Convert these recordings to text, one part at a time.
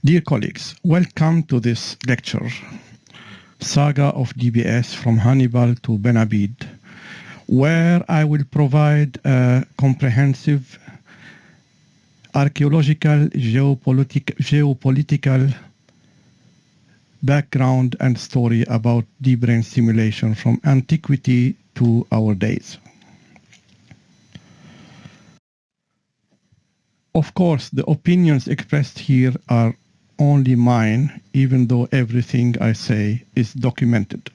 Dear colleagues, welcome to this lecture, Saga of DBS from Hannibal to Benabid, where I will provide a comprehensive archaeological, geopolitical background and story about deep brain simulation from antiquity to our days. Of course, the opinions expressed here are only mine, even though everything I say is documented.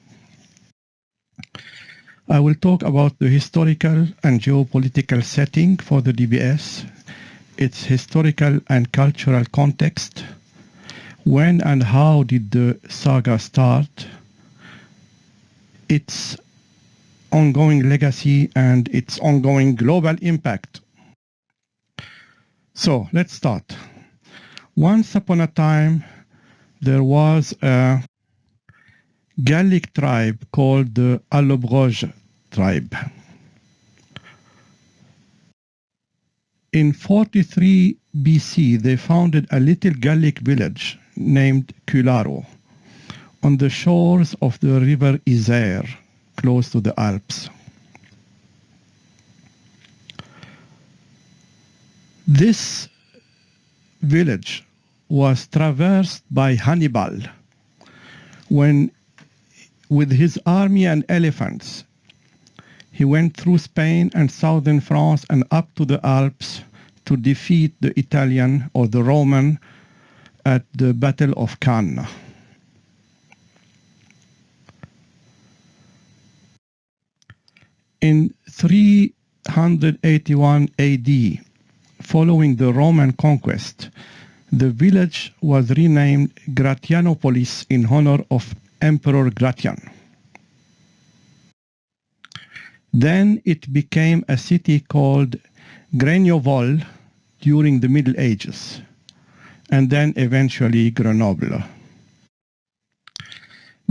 I will talk about the historical and geopolitical setting for the DBS, its historical and cultural context, when and how did the saga start, its ongoing legacy, and its ongoing global impact. So let's start. Once upon a time, there was a Gallic tribe called the Allobroge tribe. In 43 BC, they founded a little Gallic village named Cularo on the shores of the river Isère, close to the Alps. This village was traversed by Hannibal when, with his army and elephants, he went through Spain and southern France and up to the Alps to defeat the Italian or the Roman at the Battle of Cannes. In 381 AD, following the Roman conquest, the village was renamed Gratianopolis in honor of Emperor Gratian. Then it became a city called Grenoble during the Middle Ages, and then eventually Grenoble.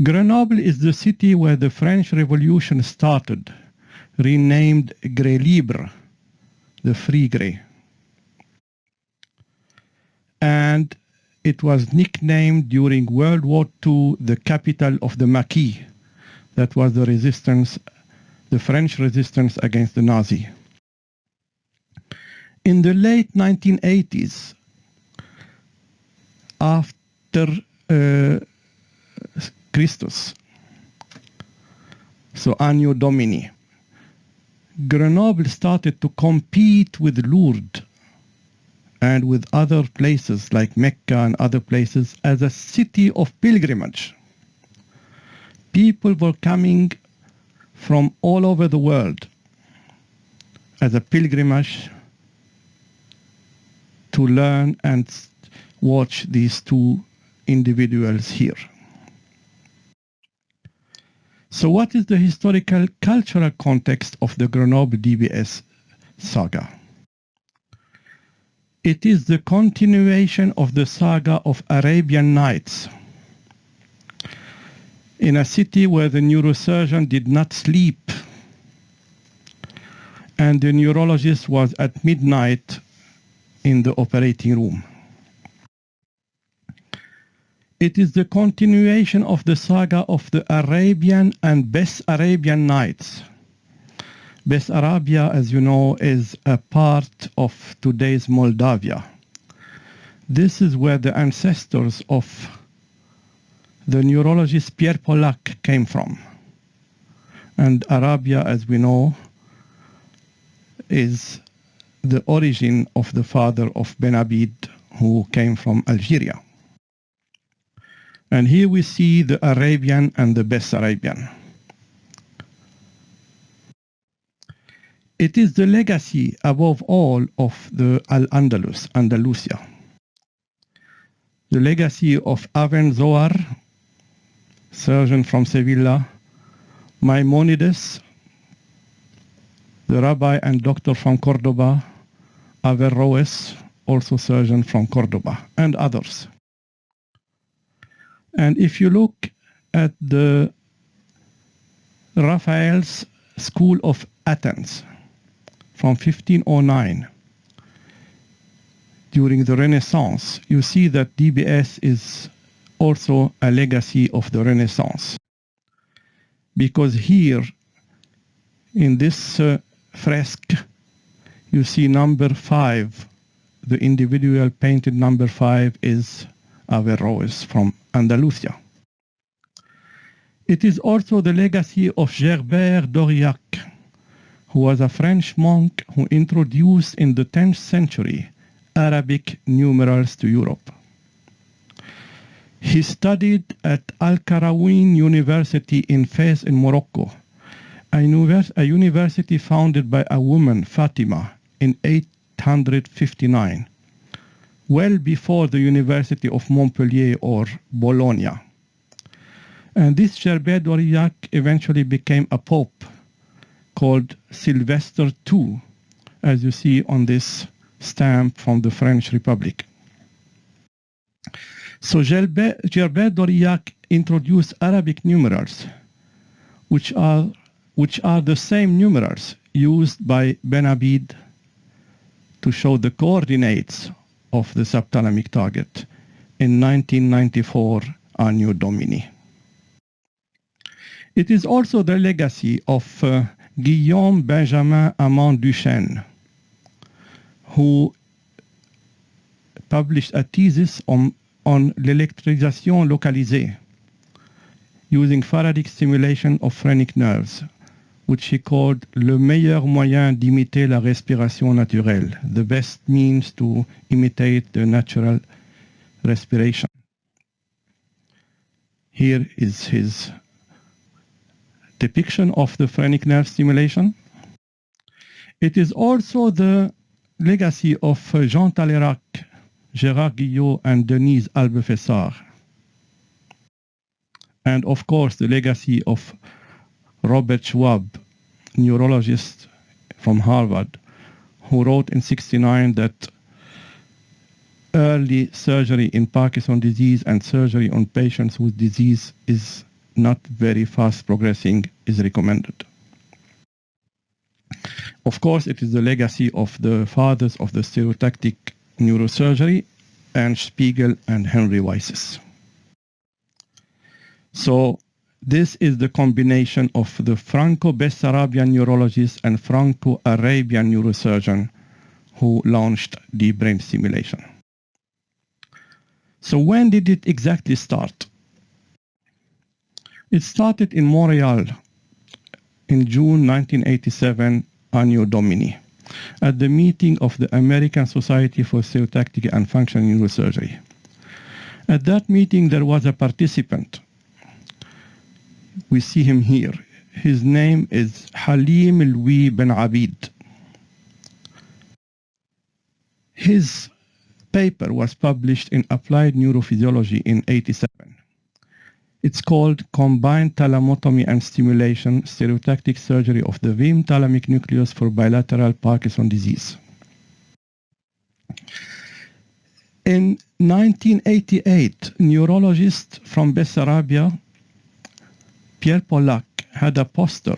Grenoble is the city where the French Revolution started, renamed Grès Libre, the Free Grès. And it was nicknamed during World War II the capital of the Maquis. That was the resistance, the French resistance against the Nazi. In the late 1980s, after Christus, so Anno Domini, Grenoble started to compete with Lourdes and with other places like Mecca and other places as a city of pilgrimage. People were coming from all over the world as a pilgrimage to learn and watch these two individuals here. So what is the historical cultural context of the Grenoble DBS saga? It is the continuation of the saga of Arabian Nights in a city where the neurosurgeon did not sleep and the neurologist was at midnight in the operating room. It is the continuation of the saga of the Arabian and Bessarabian Nights. Bessarabia, as you know, is a part of today's Moldavia. This is where the ancestors of the neurologist Pierre Polack came from. And Arabia, as we know, is the origin of the father of Benabid, who came from Algeria. And here we see the Arabian and the Bessarabian. It is the legacy, above all, of the Al-Andalus, Andalusia. The legacy of Aben-Zohar, surgeon from Sevilla, Maimonides, the rabbi and doctor from Cordoba, Averroes, also surgeon from Cordoba, and others. And if you look at the Raphael's School of Athens from 1509, during the Renaissance, you see that DBS is also a legacy of the Renaissance. Because here, in this fresque, you see number 5. The individual painted number 5 is Averroes from Andalusia. It is also the legacy of Gerbert d'Aurillac, who was a French monk who introduced in the 10th century Arabic numerals to Europe. He studied at Al-Qarawiyyin University in Fez in Morocco, a university founded by a woman, Fatima, in 859, well before the University of Montpellier or Bologna. And this Gerbert d'Aurillac eventually became a pope called Sylvester II, as you see on this stamp from the French Republic. So Gerbert d'Aurillac introduced Arabic numerals, which are the same numerals used by Ben Abid to show the coordinates of the subthalamic target in 1994 Anno Domini. It is also the legacy of Guillaume Benjamin Amand Duchesne, who published a thesis on l'électrisation localisée using Faradic stimulation of phrenic nerves, which he called le meilleur moyen d'imiter la respiration naturelle, the best means to imitate the natural respiration. Here is his depiction of the phrenic nerve stimulation. It is also the legacy of Jean Talleyrand, Gérard Guillot, and Denise Albefessard. And of course, the legacy of Robert Schwab, neurologist from Harvard, who wrote in '69 that early surgery in Parkinson's disease and surgery on patients whose disease is not very fast progressing is recommended. Of course, it is the legacy of the fathers of the stereotactic neurosurgery, Ernst Spiegel and Henry Weisses. So this is the combination of the Franco-Bessarabian neurologist and Franco-Arabian neurosurgeon who launched the brain stimulation. So when did it exactly start? It started in Montreal in June 1987, Anno Domini, at the meeting of the American Society for Stereotactic and Functional Neurosurgery. At that meeting, there was a participant. We see him here. His name is Halim Louis Ben Abid. His paper was published in Applied Neurophysiology in '87. It's called Combined Thalamotomy and Stimulation, Stereotactic Surgery of the VIM Thalamic Nucleus for Bilateral Parkinson's Disease. In 1988, neurologist from Bessarabia, Pierre Pollack, had a poster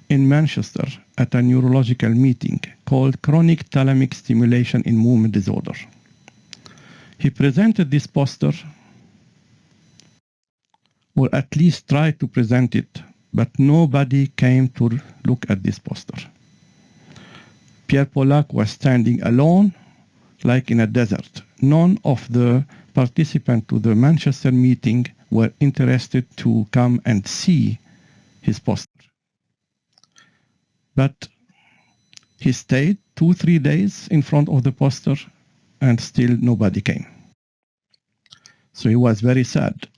in Manchester at a neurological meeting called Chronic Thalamic Stimulation in Movement Disorder. He presented this poster, or at least tried to present it, but nobody came to look at this poster. Pierre Pollack was standing alone, like in a desert. None of the participants to the Manchester meeting were interested to come and see his poster. But he stayed 2-3 days in front of the poster and still nobody came. So he was very sad.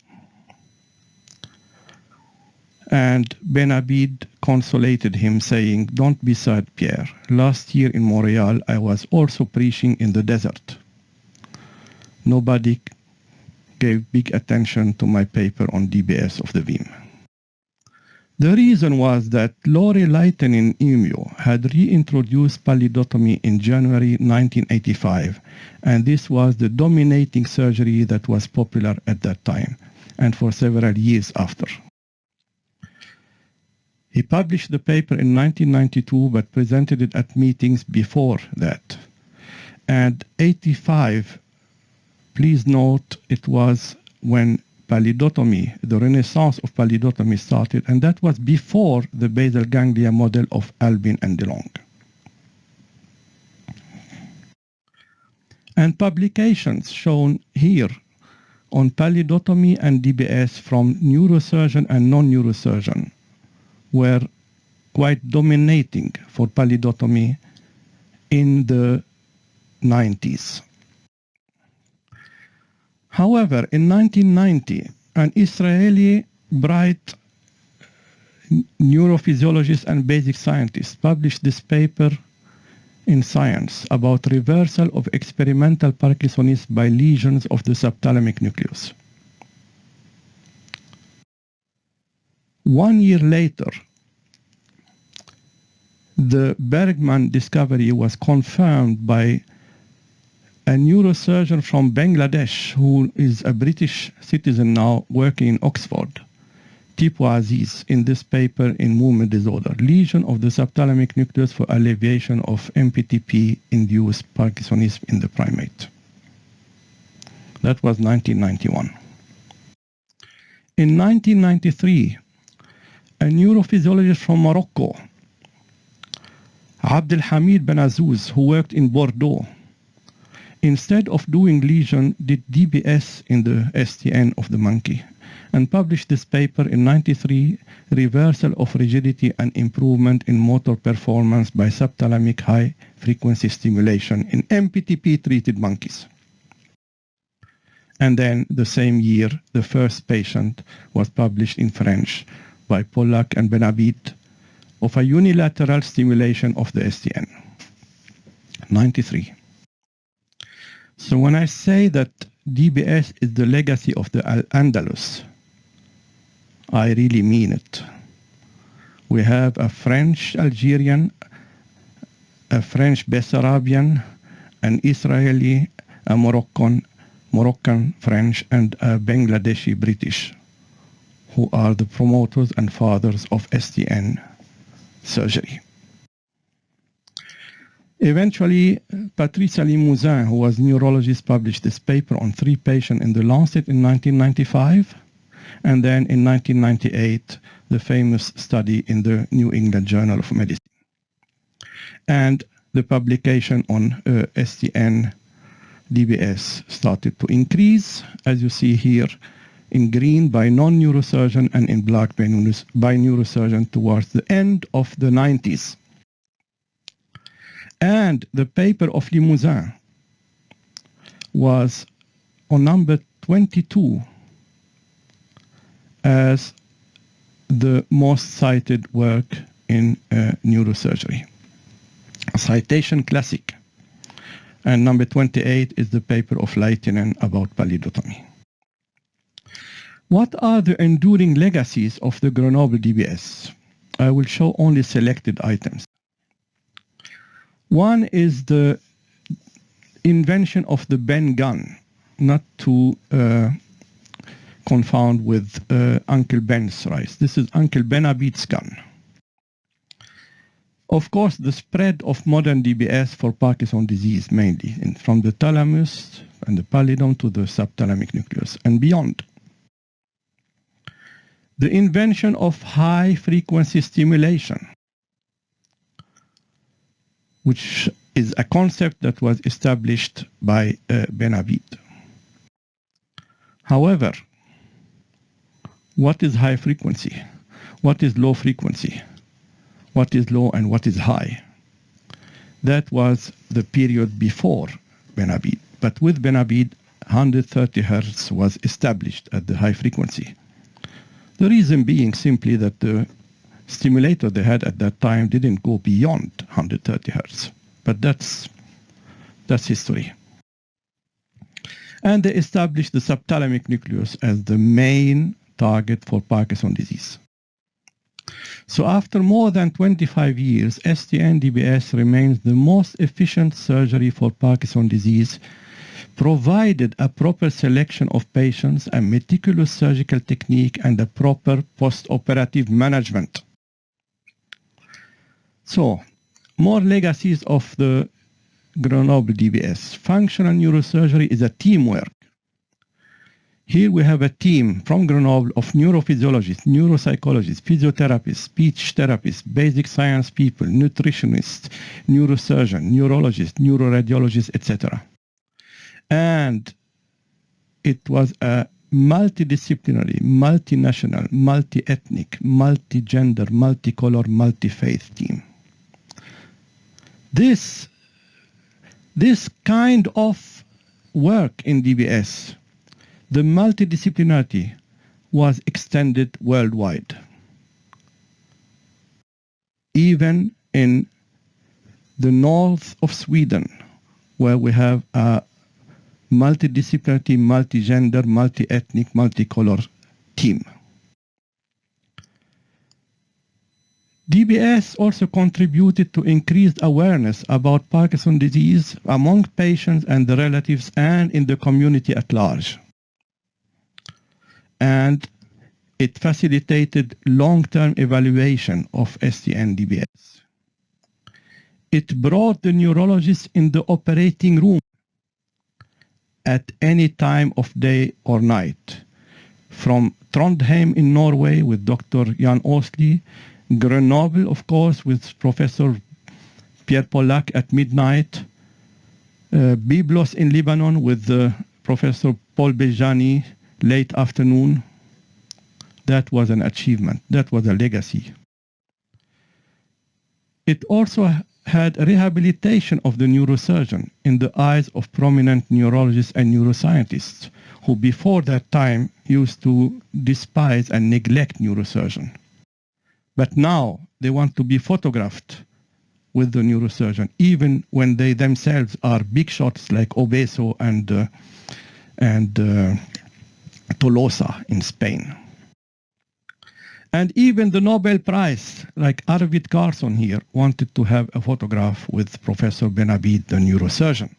And Ben Abid consolated him, saying, "Don't be sad, Pierre. Last year in Montreal, I was also preaching in the desert. Nobody gave big attention to my paper on DBS of the VIM." The reason was that Lori Leighton in EMU had reintroduced pallidotomy in January 1985, and this was the dominating surgery that was popular at that time, and for several years after. He published the paper in 1992, but presented it at meetings before that. And 85, please note, it was when pallidotomy, the renaissance of pallidotomy started, and that was before the basal ganglia model of Albin and DeLong. And publications shown here on pallidotomy and DBS from neurosurgeon and non-neurosurgeon were quite dominating for pallidotomy in the 90s. However, in 1990, an Israeli bright neurophysiologist and basic scientist published this paper in Science about reversal of experimental Parkinsonism by lesions of the subthalamic nucleus. 1 year later, the Bergman discovery was confirmed by a neurosurgeon from Bangladesh who is a British citizen now working in Oxford, Tipu Aziz, in this paper in movement disorder, lesion of the subthalamic nucleus for alleviation of MPTP-induced Parkinsonism in the primate. That was 1991. In 1993, a neurophysiologist from Morocco, Abdelhamid Ben Azouz, who worked in Bordeaux, instead of doing lesion, did DBS in the STN of the monkey and published this paper in 93, Reversal of Rigidity and Improvement in Motor Performance by Subthalamic High-Frequency Stimulation in MPTP-treated monkeys. And then the same year, the first patient was published in French by Pollack and Benabid of a unilateral stimulation of the STN. 93. So when I say that DBS is the legacy of the Al-Andalus, I really mean it. We have a French Algerian, a French Bessarabian, an Israeli, a Moroccan French, and a Bangladeshi British, who are the promoters and fathers of STN surgery. Eventually, Patricia Limousin, who was a neurologist, published this paper on 3 patients in The Lancet in 1995, and then in 1998, the famous study in the New England Journal of Medicine. And the publication on STN DBS started to increase, as you see here, in green by non-neurosurgeon and in black by neurosurgeon towards the end of the 90s. And the paper of Limousin was on number 22 as the most cited work in neurosurgery. A citation classic. And number 28 is the paper of Leitinen about pallidotomy. What are the enduring legacies of the Grenoble DBS? I will show only selected items. One is the invention of the Ben gun, not to confound with Uncle Ben's rice. This is Uncle Benabid's gun. Of course, the spread of modern DBS for Parkinson's disease, mainly from the thalamus and the pallidum to the subthalamic nucleus and beyond. The invention of high-frequency stimulation, which is a concept that was established by Benabid. However, what is high frequency? What is low frequency? What is low and what is high? That was the period before Benabid. But with Benabid, 130 Hz was established at the high frequency. The reason being simply that the stimulator they had at that time didn't go beyond 130 Hz. But that's history. And they established the subthalamic nucleus as the main target for Parkinson's disease. So after more than 25 years, STN-DBS remains the most efficient surgery for Parkinson's disease, provided a proper selection of patients, a meticulous surgical technique, and a proper post-operative management. So, more legacies of the Grenoble DBS. Functional neurosurgery is a teamwork. Here we have a team from Grenoble of neurophysiologists, neuropsychologists, physiotherapists, speech therapists, basic science people, nutritionists, neurosurgeon, neurologists, neuroradiologists, etc. And it was a multidisciplinary, multinational, multi-ethnic, multi-gender, multicolor, multi-faith team. This kind of work in DBS, the multidisciplinarity, was extended worldwide. Even in the north of Sweden, where we have a multidisciplinary, multi-gender, multi-ethnic, multicolor team. DBS also contributed to increased awareness about Parkinson's disease among patients and their relatives and in the community at large. And it facilitated long-term evaluation of STN-DBS. It brought the neurologists in the operating room at any time of day or night. From Trondheim in Norway with Dr. Jan Åsli, Grenoble, of course, with Professor Pierre Pollack at midnight, Byblos in Lebanon with Professor Paul Bejani, late afternoon. That was an achievement. That was a legacy. It also had rehabilitation of the neurosurgeon in the eyes of prominent neurologists and neuroscientists who before that time used to despise and neglect neurosurgeon. But now they want to be photographed with the neurosurgeon, even when they themselves are big shots like Obeso and Tolosa in Spain. And even the Nobel Prize, like Arvid Carson here, wanted to have a photograph with Professor Benavid, the neurosurgeon.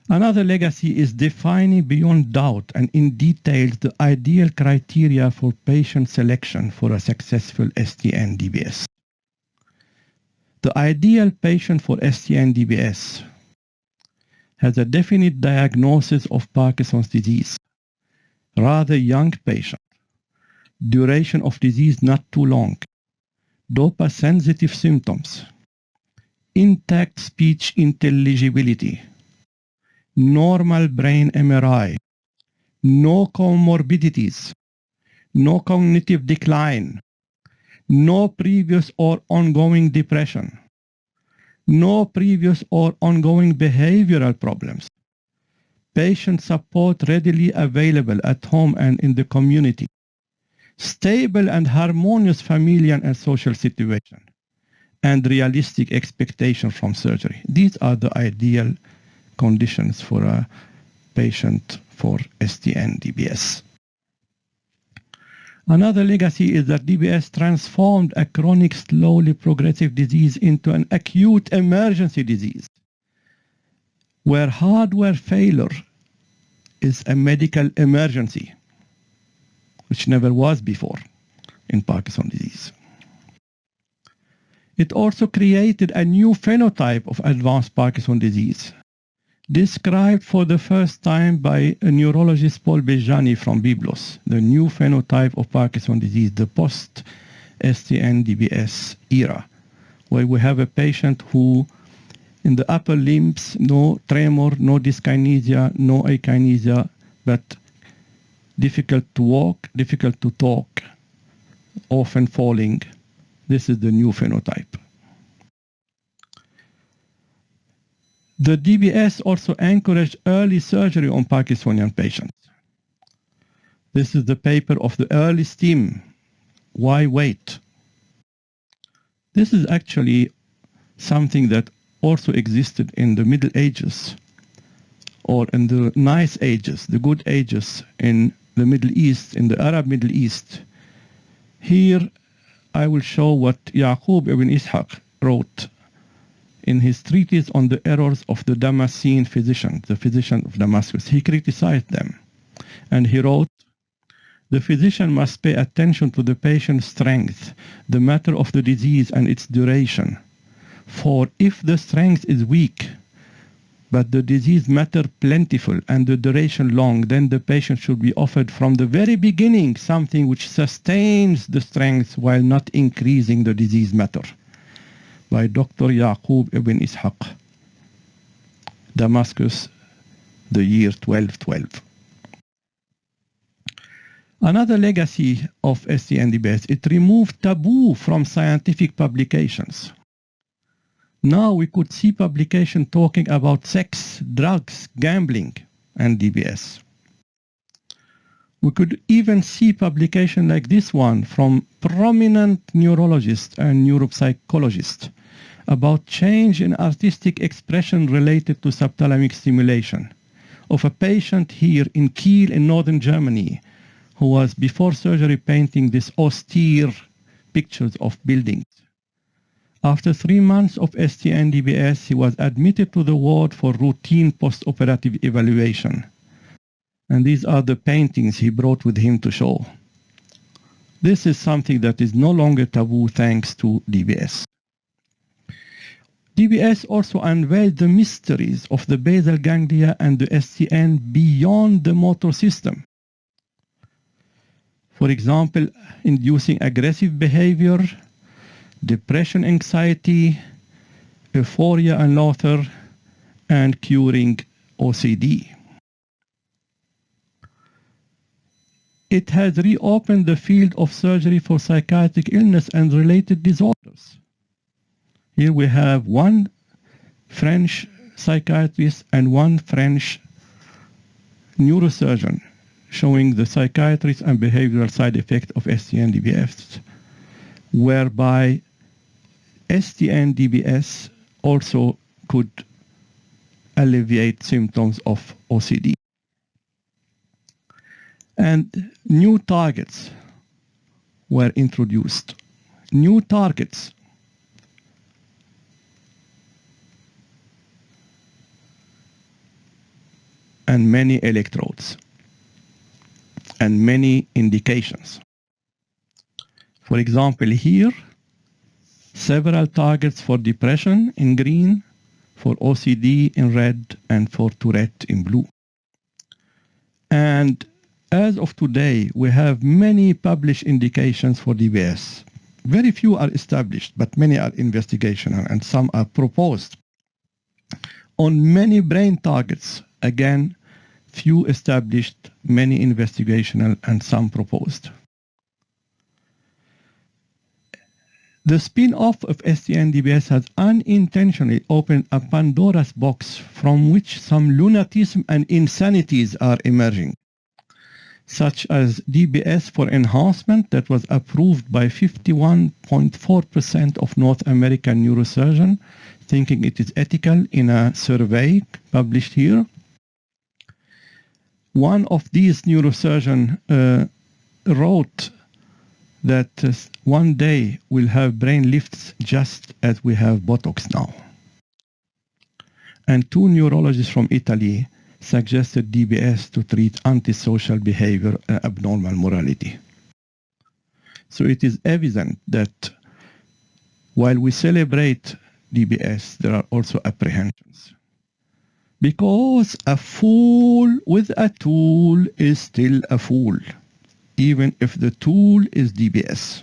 Another legacy is defining beyond doubt and in detail the ideal criteria for patient selection for a successful STN-DBS. The ideal patient for STN-DBS has a definite diagnosis of Parkinson's disease, rather young patient, duration of disease not too long, DOPA-sensitive symptoms, intact speech intelligibility, normal brain MRI, no comorbidities, no cognitive decline, no previous or ongoing depression, no previous or ongoing behavioral problems, patient support readily available at home and in the community, stable and harmonious familial and social situation, and realistic expectation from surgery. These are the ideal conditions for a patient for STN-DBS. Another legacy is that DBS transformed a chronic, slowly progressive disease into an acute emergency disease, where hardware failure is a medical emergency, which never was before in Parkinson's disease. It also created a new phenotype of advanced Parkinson's disease, described for the first time by a neurologist Paul Bejani from Byblos, the new phenotype of Parkinson's disease, the post-STN-DBS era, where we have a patient who, in the upper limbs, no tremor, no dyskinesia, no akinesia, but difficult to walk, difficult to talk, often falling. This is the new phenotype. The DBS also encouraged early surgery on Parkinsonian patients. This is the paper of the early STEAM. Why wait? This is actually something that also existed in the Middle Ages, or in the nice ages, the good ages in the Middle East, in the Arab Middle East. Here I will show what Yaqub ibn Ishaq wrote in his treatise on the errors of the Damascene physician, the physician of Damascus. He criticized them, and he wrote, "The physician must pay attention to the patient's strength, the matter of the disease and its duration, For if the strength is weak, but the disease matter plentiful and the duration long, then the patient should be offered from the very beginning something which sustains the strength while not increasing the disease matter. By Dr. Yaqub ibn Ishaq, Damascus, the year 1212. Another legacy of ST&DBS, it removed taboo from scientific publications. Now we could see publication talking about sex, drugs, gambling, and DBS. We could even see publication like this one from prominent neurologists and neuropsychologists about change in artistic expression related to subthalamic stimulation of a patient here in Kiel in northern Germany who was before surgery painting these austere pictures of buildings. After 3 months of ST&DBS, he was admitted to the ward for routine post-operative evaluation. And these are the paintings he brought with him to show. This is something that is no longer taboo thanks to DBS. DBS also unveiled the mysteries of the basal ganglia and the STN beyond the motor system. For example, inducing aggressive behavior, depression, anxiety, euphoria and laughter, and curing OCD. It has reopened the field of surgery for psychiatric illness and related disorders. Here we have one French psychiatrist and one French neurosurgeon showing the psychiatric and behavioral side effect of ST&DBS, whereby ST&DBS also could alleviate symptoms of OCD. And new targets were introduced. New targets. And many electrodes. And many indications. For example, here, several targets for depression in green, for OCD in red, and for Tourette in blue. And as of today, we have many published indications for DBS. Very few are established, but many are investigational, and some are proposed. On many brain targets, again, few established, many investigational, and some proposed. The spin-off of ST&DBS has unintentionally opened a Pandora's box from which some lunatism and insanities are emerging, such as DBS for enhancement that was approved by 51.4% of North American neurosurgeons, thinking it is ethical in a survey published here. One of these neurosurgeons wrote that one day we'll have brain lifts just as we have Botox now. And 2 neurologists from Italy suggested DBS to treat antisocial behavior and abnormal morality. So it is evident that while we celebrate DBS, there are also apprehensions. Because a fool with a tool is still a fool, even if the tool is DBS.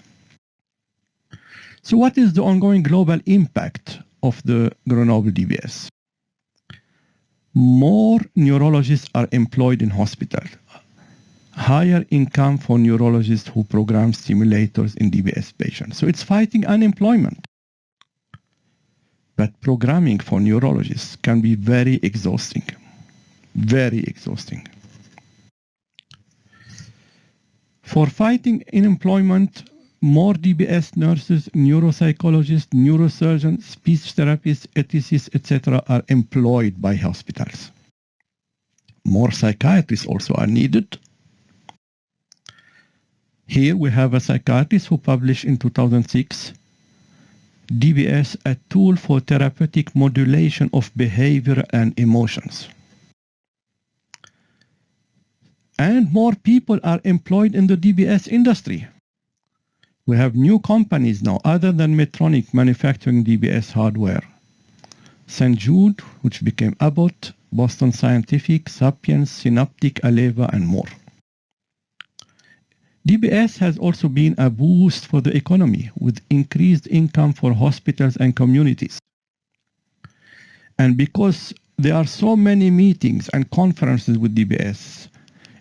So what is the ongoing global impact of the Grenoble DBS? More neurologists are employed in hospitals. Higher income for neurologists who program stimulators in DBS patients. So it's fighting unemployment. But programming for neurologists can be very exhausting. Very exhausting. For fighting unemployment, more DBS nurses, neuropsychologists, neurosurgeons, speech therapists, ethicists, etc. are employed by hospitals. More psychiatrists also are needed. Here we have a psychiatrist who published in 2006, DBS, a tool for therapeutic modulation of behavior and emotions. And more people are employed in the DBS industry. We have new companies now, other than Medtronic, manufacturing DBS hardware. St. Jude, which became Abbott, Boston Scientific, Sapiens, Synaptic, Aleva, and more. DBS has also been a boost for the economy, with increased income for hospitals and communities. And because there are so many meetings and conferences with DBS,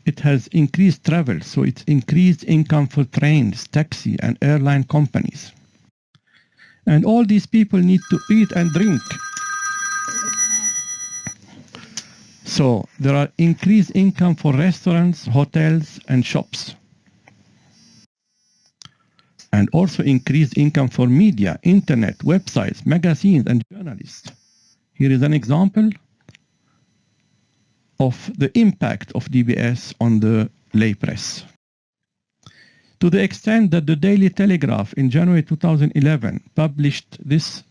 it has increased travel, so it's increased income for trains, taxi, and airline companies. And all these people need to eat and drink. So there are increased income for restaurants, hotels, and shops. And also increased income for media, internet, websites, magazines, and journalists. Here is an example of the impact of DBS on the lay press. To the extent that the Daily Telegraph in January 2011 published this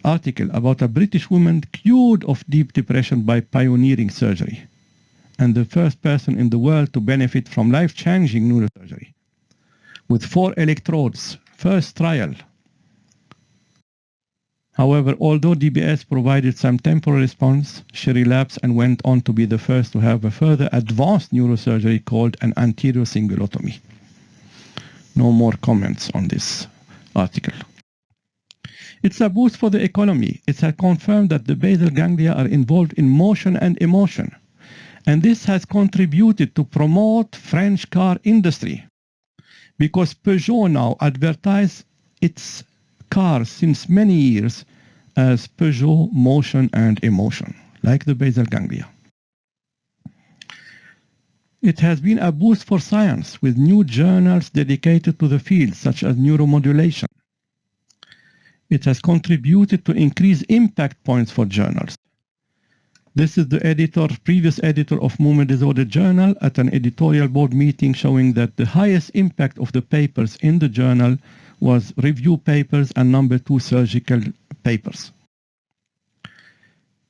article about a British woman cured of deep depression by pioneering surgery, and the first person in the world to benefit from life-changing neurosurgery. With 4 electrodes, first trial. However, although DBS provided some temporary response, she relapsed and went on to be the first to have a further advanced neurosurgery called an anterior cingulotomy. No more comments on this article. It's a boost for the economy. It has confirmed that the basal ganglia are involved in motion and emotion. And this has contributed to promote French car industry, because Peugeot now advertise its cars since many years as Peugeot Motion and Emotion, like the basal ganglia. It has been a boost for science, with new journals dedicated to the field, such as neuromodulation. It has contributed to increase impact points for journals. This is the previous editor of Movement Disorder Journal at an editorial board meeting, showing that the highest impact of the papers in the journal was review papers and number 2 surgical papers.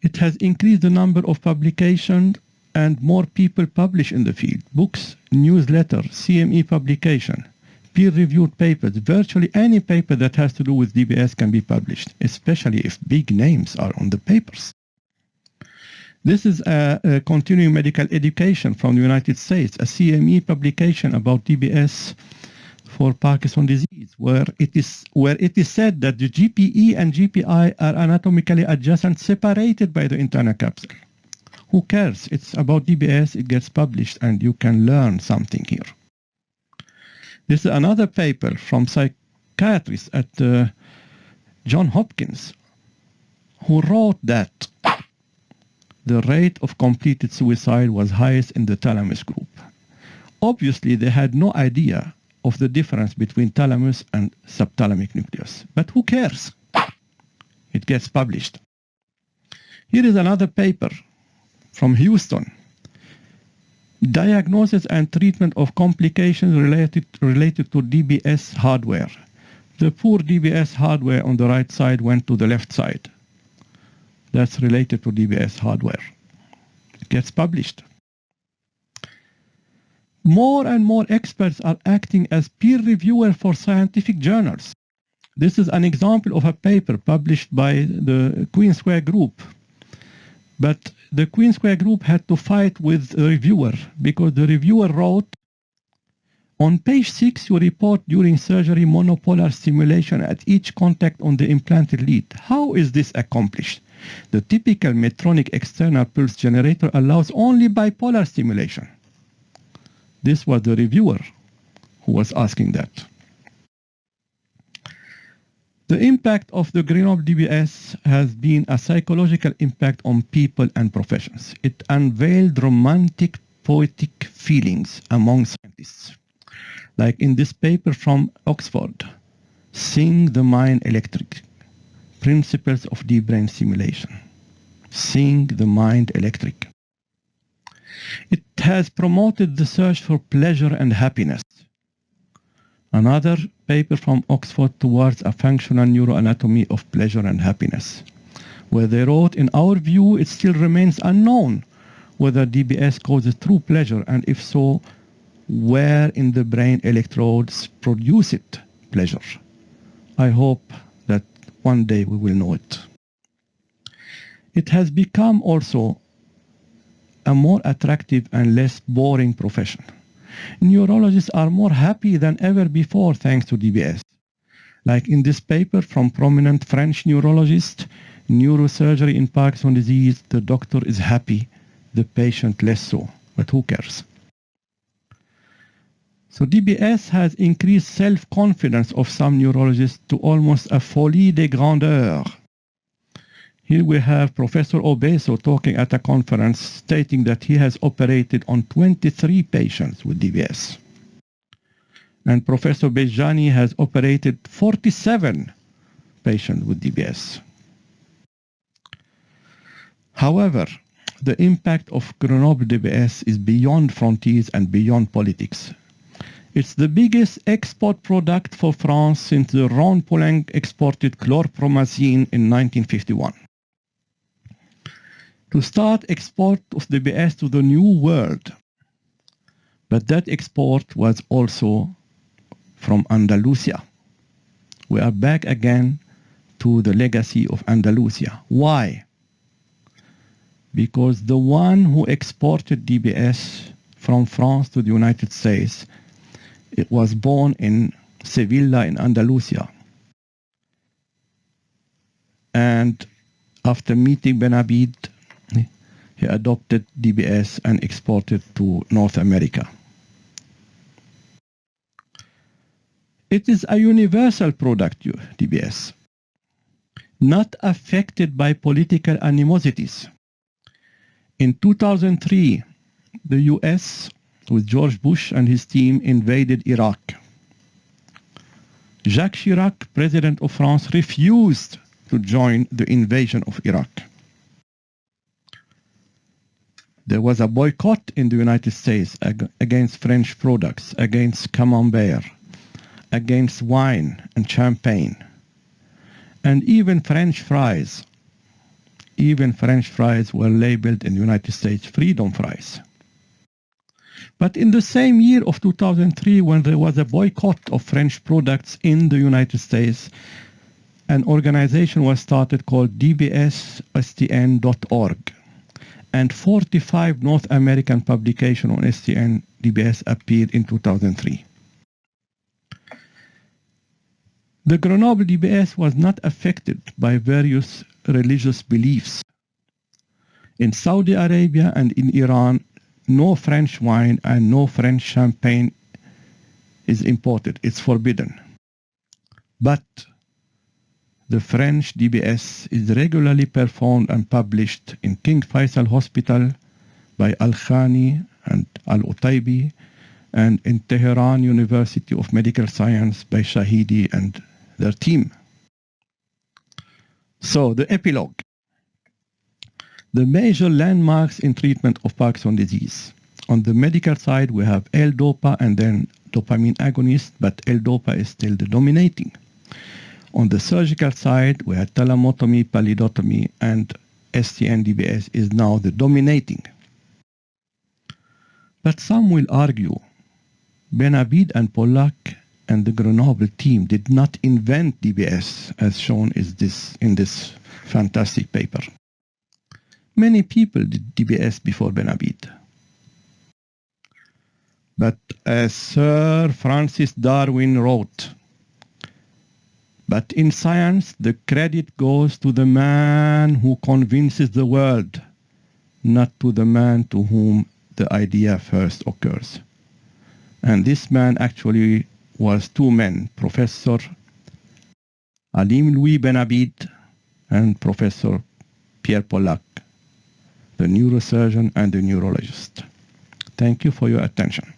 It has increased the number of publications and more people publish in the field. Books, newsletter, CME publication, peer-reviewed papers. Virtually any paper that has to do with DBS can be published, especially if big names are on the papers. This is a continuing medical education from the United States, a CME publication about DBS for Parkinson's disease, where it is said that the GPE and GPI are anatomically adjacent, separated by the internal capsule. Who cares? It's about DBS, it gets published, and you can learn something here. This is another paper from psychiatrists at Johns Hopkins, who wrote that the rate of completed suicide was highest in the thalamus group. Obviously, they had no idea of the difference between thalamus and subthalamic nucleus. But who cares? It gets published. Here is another paper from Houston. Diagnosis and treatment of complications related to DBS hardware. The poor DBS hardware on the right side went to the left side. That's related to DBS hardware. It gets published. More and more experts are acting as peer reviewer for scientific journals. This is an example of a paper published by the Queen Square Group. But the Queen Square Group had to fight with the reviewer, because the reviewer wrote, on page 6, you report during surgery monopolar stimulation at each contact on the implanted lead. How is this accomplished? The typical Medtronic external pulse generator allows only bipolar stimulation. This was the reviewer who was asking that. The impact of the Grenoble DBS has been a psychological impact on people and professions. It unveiled romantic, poetic feelings among scientists. Like in this paper from Oxford, Sing the Mind Electric, Principles of Deep Brain Stimulation. Sing the Mind Electric. It has promoted the search for pleasure and happiness. Another paper from Oxford, Towards a Functional Neuroanatomy of Pleasure and Happiness, where they wrote, in our view, it still remains unknown whether DBS causes true pleasure, and if so, where in the brain electrodes produce it pleasure. I hope that one day we will know it. It has become also a more attractive and less boring profession. Neurologists are more happy than ever before thanks to DBS. Like in this paper from prominent French neurologist, neurosurgery in Parkinson's disease, the doctor is happy, the patient less so, but who cares? So DBS has increased self-confidence of some neurologists to almost a folie de grandeur. Here we have Professor Obeso talking at a conference stating that he has operated on 23 patients with DBS. And Professor Bejani has operated 47 patients with DBS. However, the impact of Grenoble DBS is beyond frontiers and beyond politics. It's the biggest export product for France since the Ron Poulenc exported chlorpromazine in 1951. To start export of DBS to the New World. But that export was also from Andalusia. We are back again to the legacy of Andalusia. Why? Because the one who exported DBS from France to the United States, it was born in Sevilla in Andalusia. And after meeting Benabid, he adopted DBS and exported to North America. It is a universal product, DBS, not affected by political animosities. In 2003, the US, with George Bush and his team, invaded Iraq. Jacques Chirac, President of France, refused to join the invasion of Iraq. There was a boycott in the United States against French products, against camembert, against wine and champagne, and even French fries. Even French fries were labeled in the United States freedom fries. But in the same year of 2003, when there was a boycott of French products in the United States, an organization was started called DBSSTN.org. And 45 North American publications on STN DBS appeared in 2003. The Grenoble DBS was not affected by various religious beliefs. In Saudi Arabia and in Iran, no French wine and no French champagne is imported. It's forbidden. But the French DBS is regularly performed and published in King Faisal Hospital by Al-Khani and Al-Utaybi, and in Tehran University of Medical Science by Shahidi and their team. So the epilogue. The major landmarks in treatment of Parkinson's disease. On the medical side, we have L-DOPA and then dopamine agonist, but L-DOPA is still the dominating. On the surgical side, we had thalamotomy, pallidotomy, and STN-DBS is now the dominating. But some will argue Benabid and Pollack and the Grenoble team did not invent DBS, as shown in this fantastic paper. Many people did DBS before Benabid. But as Sir Francis Darwin wrote, but in science, the credit goes to the man who convinces the world, not to the man to whom the idea first occurs. And this man actually was two men, Professor Alim Louis Benabid and Professor Pierre Pollack, the neurosurgeon and the neurologist. Thank you for your attention.